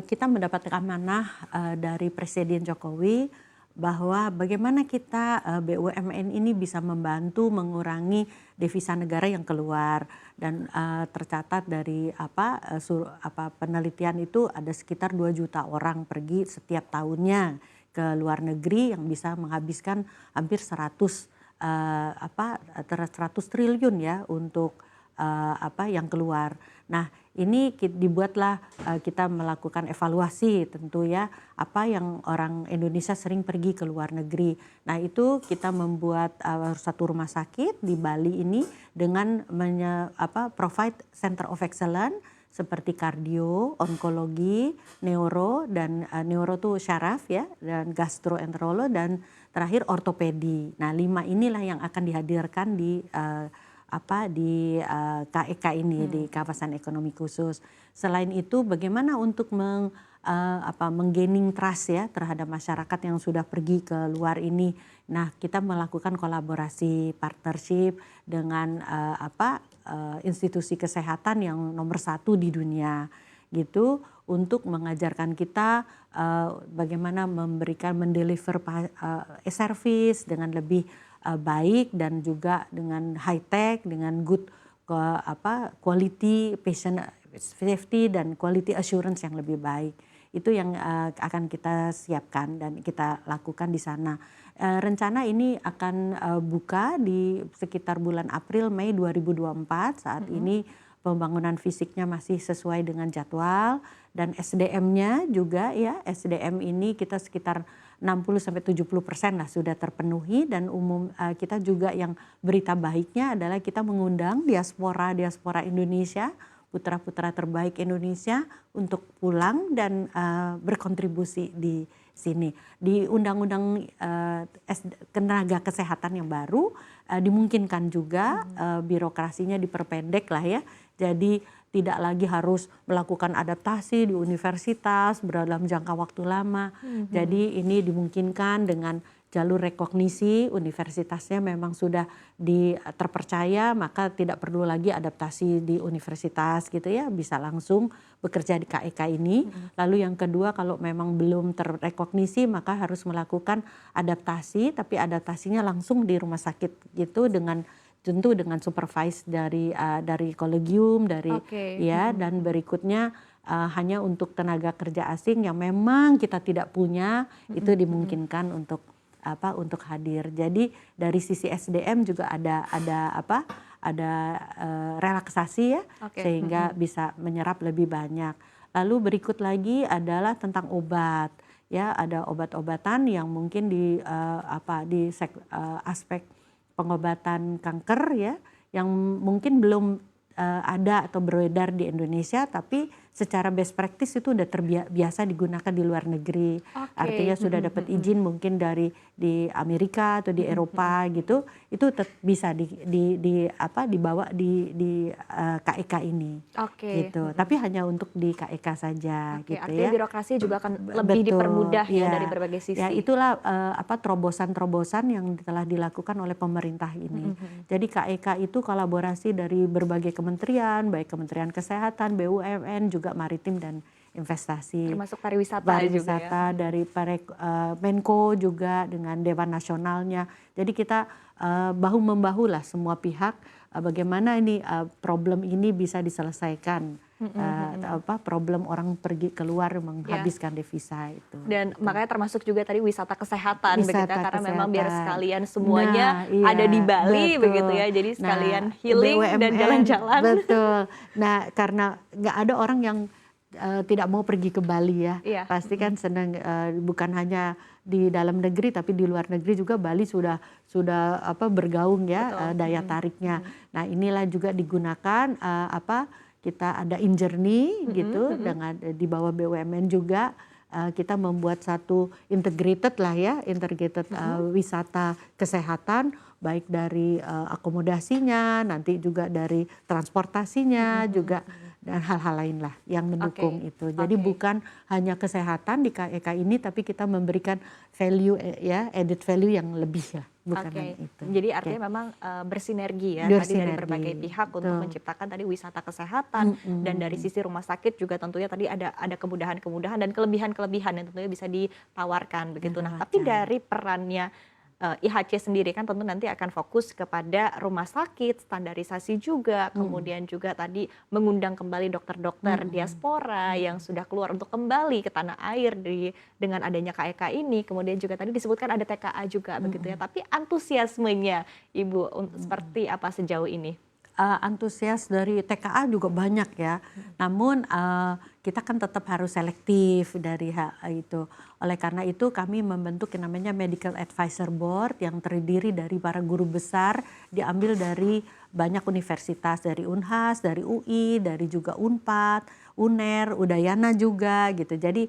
kita mendapatkan amanah dari Presiden Jokowi bahwa bagaimana kita BUMN ini bisa membantu mengurangi devisa negara yang keluar dan tercatat dari penelitian itu ada sekitar 2 juta orang pergi setiap tahunnya ke luar negeri yang bisa menghabiskan hampir 100 triliun ya untuk yang keluar. Nah, ini dibuatlah kita melakukan evaluasi tentu ya, apa yang orang Indonesia sering pergi ke luar negeri. Nah, itu kita membuat satu rumah sakit di Bali ini dengan provide center of excellence seperti kardio, onkologi, neuro dan neuro tuh syaraf ya, dan gastroenterolo dan terakhir ortopedi. Nah, 5 inilah yang akan dihadirkan di KEK ini di kawasan ekonomi khusus. Selain itu bagaimana untuk menggaining trust ya terhadap masyarakat yang sudah pergi ke luar ini. Nah, kita melakukan kolaborasi partnership dengan institusi kesehatan yang nomor 1 di dunia gitu untuk mengajarkan kita bagaimana mendeliver service dengan lebih baik dan juga dengan high tech, dengan good quality patient safety dan quality assurance yang lebih baik. Itu yang akan kita siapkan dan kita lakukan di sana. Rencana ini akan buka di sekitar bulan April Mei 2024. Saat ini pembangunan fisiknya masih sesuai dengan jadwal dan SDM-nya juga ya, SDM ini kita sekitar 60-70% lah sudah terpenuhi dan kita juga yang berita baiknya adalah kita mengundang diaspora Indonesia, putra-putra terbaik Indonesia untuk pulang dan berkontribusi di sini. Di Undang-Undang Tenaga Kesehatan yang baru dimungkinkan juga birokrasinya diperpendek lah ya. Jadi tidak lagi harus melakukan adaptasi di universitas dalam jangka waktu lama. Jadi ini dimungkinkan dengan jalur rekognisi, universitasnya memang sudah terpercaya, maka tidak perlu lagi adaptasi di universitas gitu ya, bisa langsung bekerja di KEK ini. Lalu yang kedua, kalau memang belum terrekognisi maka harus melakukan adaptasi, tapi adaptasinya langsung di rumah sakit gitu tentu dengan supervise dari kolegium dan berikutnya hanya untuk tenaga kerja asing yang memang kita tidak punya itu dimungkinkan untuk hadir. Jadi dari sisi SDM juga ada relaksasi ya, sehingga bisa menyerap lebih banyak. Lalu berikut lagi adalah tentang obat. Ya, ada obat-obatan yang mungkin di aspek pengobatan kanker ya, yang mungkin belum ada atau beredar di Indonesia, tapi secara best practice itu udah terbiasa digunakan di luar negeri. Artinya sudah dapat izin mungkin di Amerika atau di Eropa gitu, itu bisa dibawa di KEK ini. Gitu. Tapi hanya untuk di KEK saja gitu artinya ya. birokrasi juga akan lebih dipermudah ya dari berbagai sisi. Ya, itulah terobosan-terobosan yang telah dilakukan oleh pemerintah ini. Jadi KEK itu kolaborasi dari berbagai kementerian, baik Kementerian Kesehatan, BUMN, juga maritim dan investasi. Termasuk pariwisata juga ya. Dari Menko juga dengan Dewan Nasionalnya. Jadi kita bahu-membahu lah semua pihak bagaimana ini problem ini bisa diselesaikan. Problem orang pergi keluar menghabiskan devisa itu. Dan makanya termasuk juga tadi wisata kesehatan begitu ya, karena memang biar sekalian semuanya ada di Bali begitu ya. Jadi sekalian healing BUMN, dan jalan-jalan. Betul. Nah, karena nggak ada orang yang tidak mau pergi ke Bali ya. Pasti kan senang, bukan hanya di dalam negeri tapi di luar negeri juga Bali sudah bergaung ya. Daya tariknya. Nah, inilah juga digunakan kita ada InJourney gitu dengan di bawah BUMN juga kita membuat satu integrated wisata kesehatan, baik dari akomodasinya, nanti juga dari transportasinya juga dan hal-hal lain lah yang mendukung itu. Jadi bukan hanya kesehatan di KEK ini, tapi kita memberikan value added value yang lebih lah. bukan Oke, hanya itu. jadi artinya memang bersinergi ya tadi dari berbagai pihak untuk betul. menciptakan tadi wisata kesehatan dan dari sisi rumah sakit juga tentunya tadi ada kemudahan-kemudahan dan kelebihan-kelebihan yang tentunya bisa ditawarkan begitu. Nah, tapi dari perannya IHC sendiri kan tentu nanti akan fokus kepada rumah sakit, standarisasi juga, kemudian juga tadi mengundang kembali dokter-dokter diaspora yang sudah keluar untuk kembali ke tanah air dengan adanya KEK ini, kemudian juga tadi disebutkan ada TKA juga begitu ya. Tapi antusiasmenya Ibu seperti apa sejauh ini? Antusias dari TKA juga banyak ya. Namun kita kan tetap harus selektif dari hal itu. Oleh karena itu kami membentuk yang namanya Medical Advisor Board yang terdiri dari para guru besar, diambil dari banyak universitas, dari Unhas, dari UI, dari juga Unpad, UNER, Udayana juga gitu. Jadi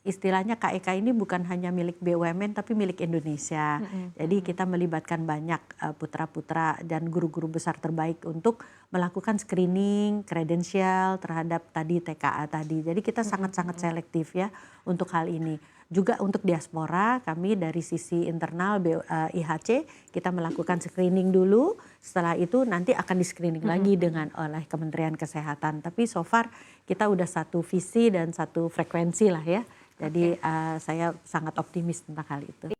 istilahnya KEK ini bukan hanya milik BUMN tapi milik Indonesia. Jadi kita melibatkan banyak putra-putra dan guru-guru besar terbaik untuk melakukan screening kredensial terhadap tadi TKA tadi. Jadi kita sangat-sangat selektif ya untuk hal ini. Juga untuk diaspora kami dari sisi internal IHC kita melakukan screening dulu. Setelah itu nanti akan di screening lagi oleh Kementerian Kesehatan. Tapi so far kita udah satu visi dan satu frekuensi lah ya. Jadi saya sangat optimis tentang hal itu.